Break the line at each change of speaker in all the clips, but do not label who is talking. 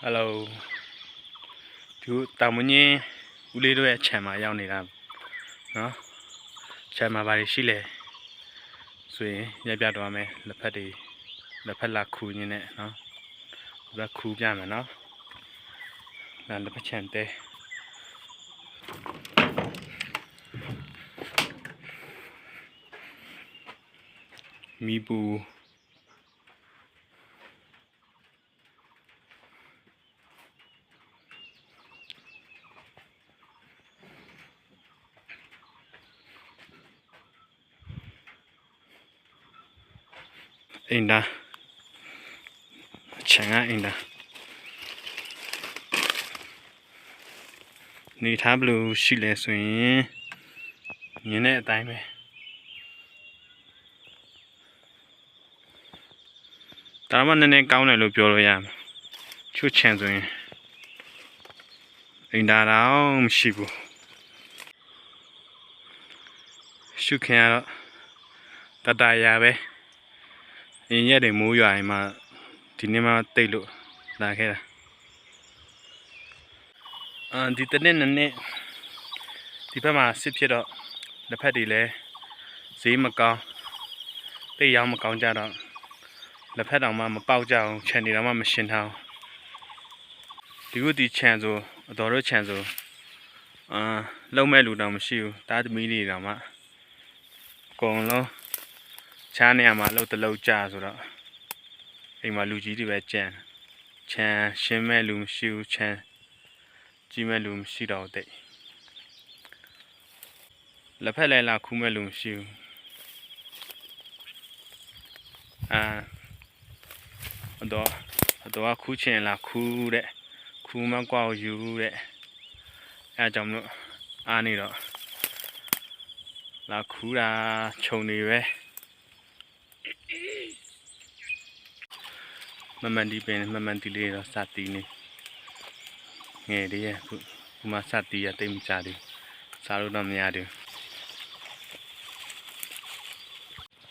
Hello. Chú tao muốn nhé. U lê đôi chả mà giao này làm. Nó. Chả mà bài xí lệ. Rồi nhà bia đồ mẹ là phải đi. Là phải là khu như này nó. Là khu bia mà nó. Là phải chèn tê. Mi bù. In đó chẳng ai in đó ni tháp lưu xí lệ suy như này tại mày tao mà nên cao này lưu biểu rồi à chút chèn rồi in đó đâu xí bu chút kia đó ta đại ya bé in nhớ để mua vậy mà thì nên mà tây lộ là cái là thì tất nhiên là nè thì phải mà xếp chế đó là phải đi lấy gì mà cao tây giang mà cao ra đó là phải đồng mà bao trào chèn đi đó mà xin hao thì cứ đi chèn rồi đó rồi chèn rồi lâu mấy lụt nào mà siêu ta thì mới đi nào mà còn lâu cha này mà lâu từ lâu cha rồi đó anh mà lụt gì thì phải chèn chèn xin mấy lụt siêu chèn chỉ mấy lụt siêu đầu tệ là phải lại là khu mấy lụt siêu đó khu chèn là khu đấy khu mà qua dữ đấy trong đó này đó là khu là trồng này vậy mà mình đi bên mà mình đi lên đó sát tí này nghe đi à mà sát tí à tìm trả đi sao lúc nào nhà được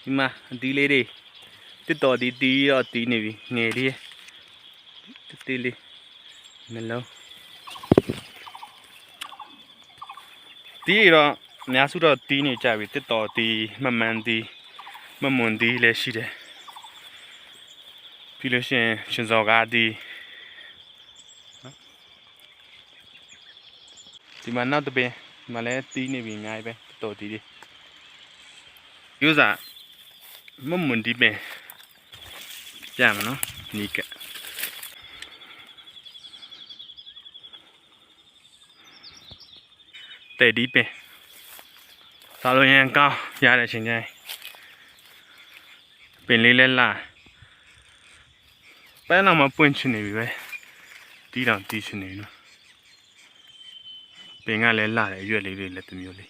nhưng mà đi lên đi tiếp tục đi ở tí này nghe đi tí đi mình lâu tí đó nhà số đó tí này trả về tiếp tục tí mà mình đi mà muốn đi lên xí đấy vì là xem gió gà đi thì mà nó tụi bên mà lấy tí này vì ngay bên tổ tí đi yếu giả mà muốn đi bên chả mà nó nhị cả để đi bên sao rồi nha cao ra đây xin nhai bên lên là bé nào mà quên chuyện này vậy tí nào tí chuyện này nữa bên ngay lên là để lấy là tụi mình lấy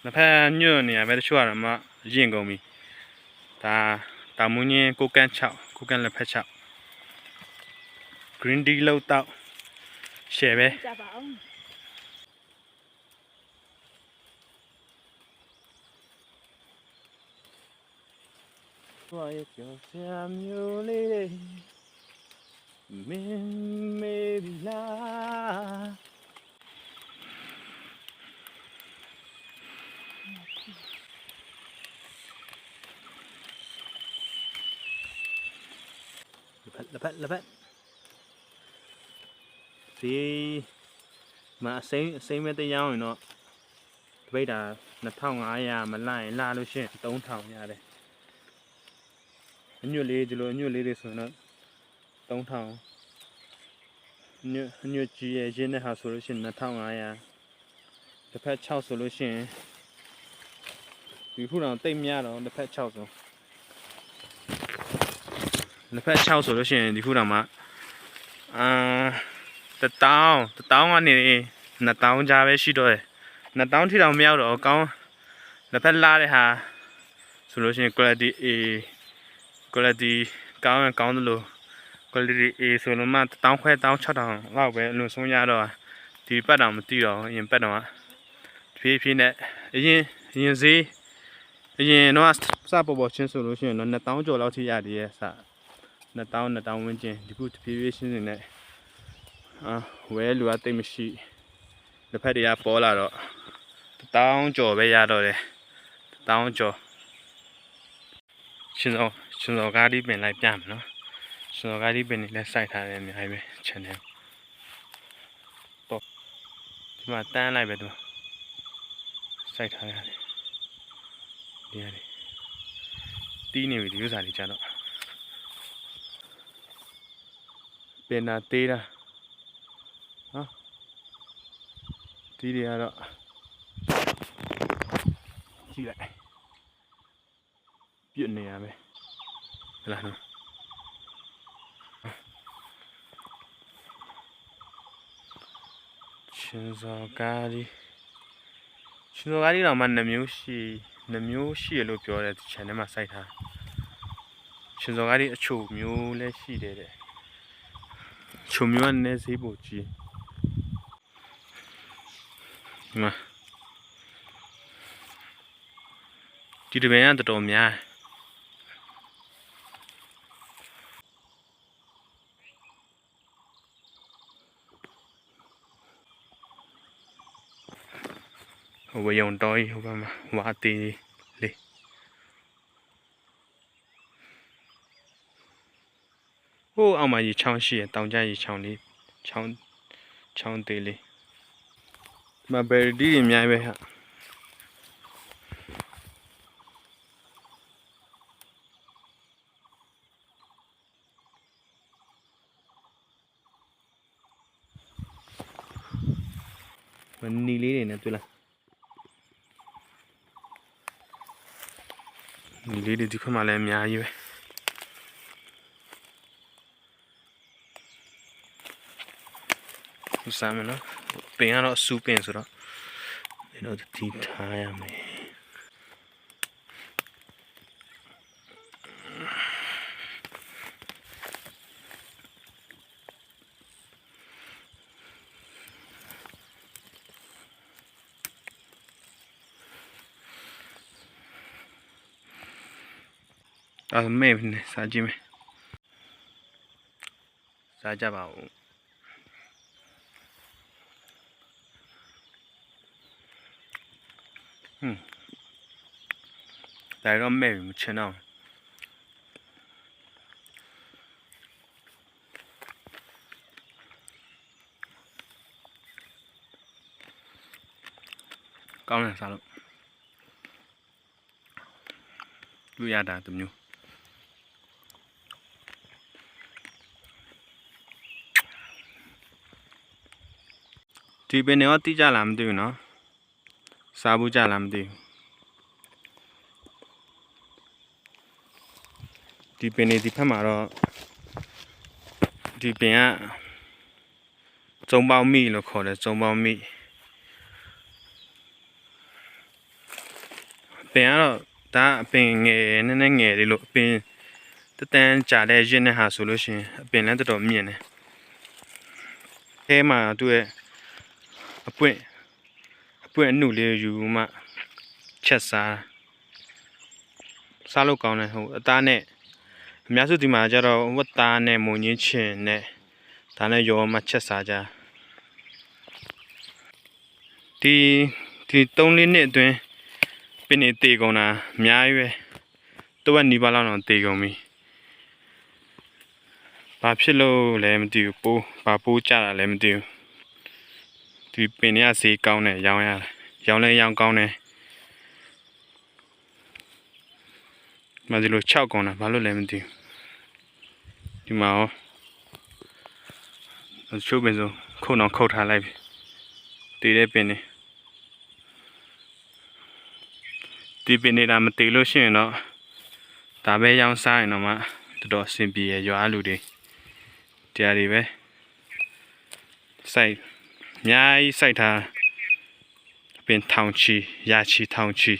nó phải nhớ nè phải chua là mà riêng của mình ta muốn nghe cô can là phải chảo green tea lâu tạo xẻ bé quay chiều xem nhiều lê mình mê bị la là bắt thì mà xây mấy tay nhau nó bây giờ là thòng ai à mà lại la luôn chứ tống thòng nhà đây nhiều lê đấy số nó tống thòng nhiều chị trên này học solution là thòng ai à để phải chào solution vì khu nào tên nhà đó để phải chào rồi để phải chào solution thì khu nào mà tao ngon này là tao ra về xí rồi là tao thì tao mèo rồi con là phải la đấy ha solution quality cao cao luôn quality số mà tao khoe tao cho thằng vào về luôn xuống nhà rồi thì bắt đầu một tí rồi yên bắt đầu ဖြည်းနဲ့အရင်ဈေးအရင်တော့စပေါ်ပေါ်ချင်းဆိုလို့ရှိရင်တော့2000ကျော်လောက်ထိရတယ်ရဲ့စ2000ဝန်းကျင်ဒီခုတဖြည်းဖြည်းချင်းနဲ့ဝဲလူကတိတ်မရှိလက်ဖက်တွေကပေါ်လာတော့1000ကျော်ပဲရတော့တယ်1000ကျော်ရှင်စောကားဒီပင်လိုက်ပြမယ်နော်ရှင်စောကားဒီပင်နေလဲစိုက်ထားတယ်အများကြီးပဲ channel တော့ဒီမှာတန်းလိုက်ပဲသူစိုက်ထားရတယ်ဒီရတယ်တီးနေပြီဒီဥစ္စာတွေကြတော့ပင်နာသေးတာနော်တီးတွေကတော့ကြည့်လိုက်ပြစ်နေရပဲဟလာနော်ရှင်စောကားဒီတော့မှ2မျိုးရှိရလို့ပြောတယ်ဒီ channel မှာစိုက်ထားရှင်စောကားဒီအချိုမျိုးလည်းရှိတယ်တဲ့ချိုမျိုးကနည်းစေးပိုကြီးဒီမှာဒီတပင်ကတော်တော်များဝယုံတော်ကြီးဟိုဘက်မှာဝါတီလေးဟိုအောက်မှာရေချောင်းရှိရတောင်ကျရေချောင်းလေးချောင်းသေးလေးဒီမှာဘယ်ရီဒီတွေအများကြီးပဲဟာနီလေးတွေနဲ့တွေ့လားနီလေးတွေဒီဖက်မှာလည်းအများကြီးပဲစမ်းမယ်နော်ပင်ကတော့စူးပင်ဆိုတော့ဒီတော့တီးထားရမယ်မဲနေစားကြည့်မယ်စားကြပါဦးဒါတော့မဲမချင်တော့ကောင်းတယ်စားလို့လူရတာတမျိုးဒီပင်တော့တိကျလာမသိဘူးနော်စားဘူးကြလားမသိဘူးဒီပင်နေဒီဖက်မှာတော့ဒီပင်ကကျုံပေါင်းမိလို့ခေါ်တယ်ကျုံပေါင်းမိပင်ကတော့ဒါအပင်ငယ်နည်းနည်းငယ်လေးလို့အပင်တတန်းကြာတဲ့ရစ်နဲ့ဟာဆိုလို့ရှိရင်အပင်လည်းတော်တော်မြင့်တယ်အဲမှာသူ့ရဲ့အပွင့်အနုလေးယူမှချက်စားလို့ကောင်းတယ်ဟိုအသားနဲ့အများစုဒီမှာကျတော့ဝတ်သားနဲ့မုံညင်းချင်နဲ့ဒါနဲ့ရောမှချက်စားကြဒီ3-4နှစ်အတွင်းပင်နေတေကုန်တာအများကြီးပဲတဝက်နီးပါးလောက်တော့တေကုန်ပြီဘာဖြစ်လို့လဲမသိဘူးပိုးကြတာလည်းမသိဘူးဒီပင်တွေကဈေးကောင်းတယ်ရောင်းလဲရောင်းကောင်းတယ်မဒီလို6ကုန်တာဘာလို့လဲမသိဘူးဒီမှာရောချိုးပင်ဆိုခုတ်အောင်ခုတ်ထားလိုက်ပြီတည်တဲ့ပင်နေဒီပင်နေတာမတည်လို့ရှိရင်တော့ဒါပဲရောင်းစားရင်တော့မှတော်တော်အဆင်ပြေရွာလူတွေတရားတွေပဲစိုက်အများကြီးစိုက်ထားပင်ထောင်ချီရာချီထောင်ချီ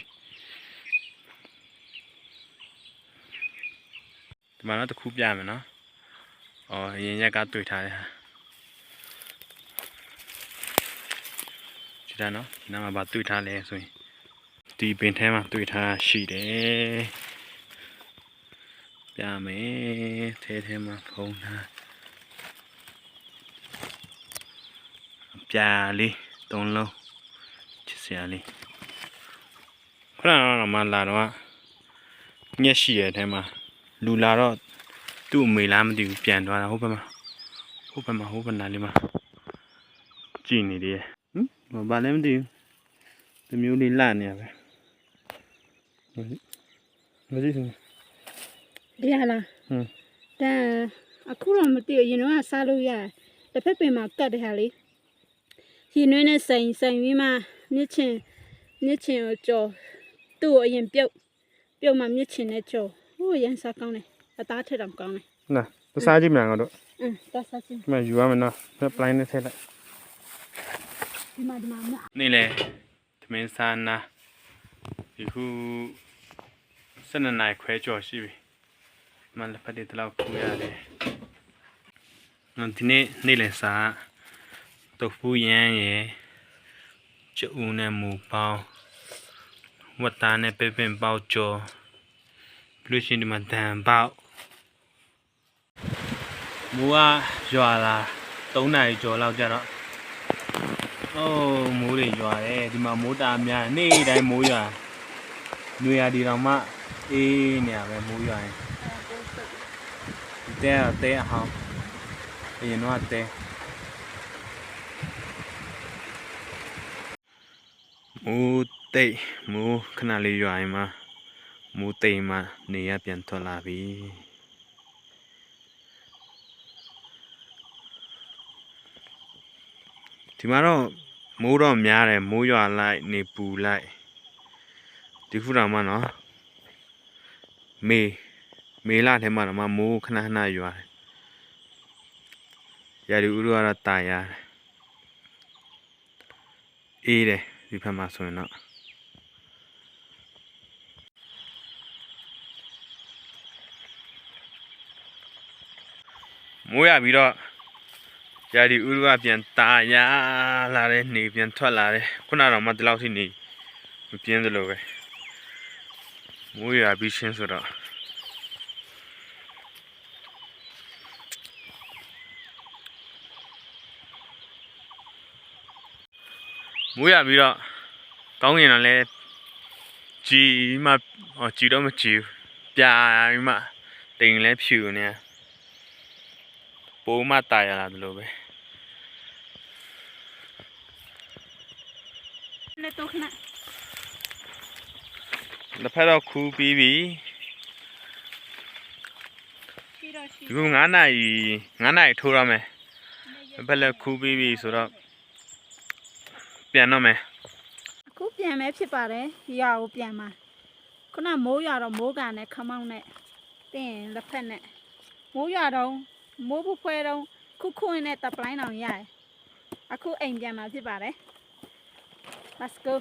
ဒီမှာတော့တစ်ခုပြမယ်နော်အရင်ရက်ကတွေ့ထားတယ်ဟာ တာနော်ဒီနားမှာဗာတွေ့ထားလဲဆိုရင်ဒီပင်ထဲမှာတွေ့ထားရှိတယ်ပြမယ်ထဲမှာဖုံးထားပြာလေး3လုံးချစ်စရာလေးခဏတော့မှလာတော့ညက်ရှိရဲ့ထဲမှာလူလာတော့သူ့အမေလားမသိဘူးပြန်သွားတာဟုတ်ပါမဟုတ်ပါနာလေးမှာကြည်နေတယ်ဘာလဲမသိဘူးဒီမျိုးလေးလှနေရပဲမကြည့်စမ်း
ဒီဟာလားဒါအခုတော့မသိဘူးရင်တော့စားလို့ရတယ်တစ်ဖက်ပင်မှာကတ်တယ်ဟာလေရင်နွေးနဲ့ဆိုင်ပြီးမှမြစ်ချင်ကိုကြော်သူ့ကိုအရင်ပြုတ်မှမြစ်ချင်နဲ့ကြော်ဟိုရန်စားကောင်းတယ်အသားထက်တော့ကောင်းတယ်
နာသစားကြည့်မလားငါတို့
သစားကြည့်
ဒီမှာယူရမယ်နော်ပလိုင်းနဲ့ထည့်လိုက်
ဒီမှာ
နေလေသမင်းစားနာဒီခု12နိုင်ခွဲကြော်ရှိပြီမန်လက်ဖက်တွေတလောက်ခူရတယ်ဒီနေ့လေစားတုတ်ဖူးရမ်းရယ်ကျူးနဲ့မူပေါင်းဝတ်သားနဲ့ပဲပင်ပေါက်ကြော်လူရှင်ဒီမှာတန်ပေါက်မူကရွာလာ3နာရီကျော်လောက်ကြတော့မိုးတွေရွာတယ်ဒီမှာမိုးတာများနေ့တိုင်းမိုးရွာနွေရာဒီတော့မှအေးနေရပဲမိုးရွာရင်တဲအဟောင်းအရင်တော့တဲမိုးတိတ်မိုးခဏလေးရွာရင်မှမိုးတိတ်မှနေရပြန်ထွက်လာပြီဒီမှာတော့မိုးတော့များတယ်မိုးရွာလိုက်နေပူလိုက်ဒီခုတော့မှနော်မေလထဲမှာတော့မှမိုးခဏရွာတယ်ရာဒီဥရကတော့တာရတယ်အေးတယ်ဒီဖက်မှာဆိုရင်တော့မိုးရပြီးတော့ရာဒီဥရကပြန်တာရလာတယ်နေပြန်ထွက်လာတယ်ခုနတော့မှဒီလောက်ထိနေမပြင်းသလိုပဲမိုးရပြီးရှင်းဆိုတော့မိုးရပြီးတော့ကောင်းရင်တော့လဲကြည်မှကြည်တော့မကြည်ဘူးပြာပြီးမှတိမ်လဲဖြူနေပိုးမှတာရလာတယ်လို့ပဲ
လက်တော့ခဏ
လက်ဖက်တော့ခူးပြီးပြီဒီခု9နာရီထိုးရမယ်လက်ဖက်လည်းခူးပြီးပြီဆိုတော့ပြန်တော့မယ်
အခုပြန်မဲဖြစ်ပါတယ်ရွာကိုပြန်မှာခုနမိုးရွာတော့မိုးကန်နဲ့ခမောင်းနဲ့ပြီးရင်လက်ဖက်နဲ့မိုးရွာတော့မိုးပူဖွဲတော့ခုနဲ့တပ်ပလိုင်းအောင်ရတယ်အခုအိမ်ပြန်မှာဖြစ်ပါတယ် Let's go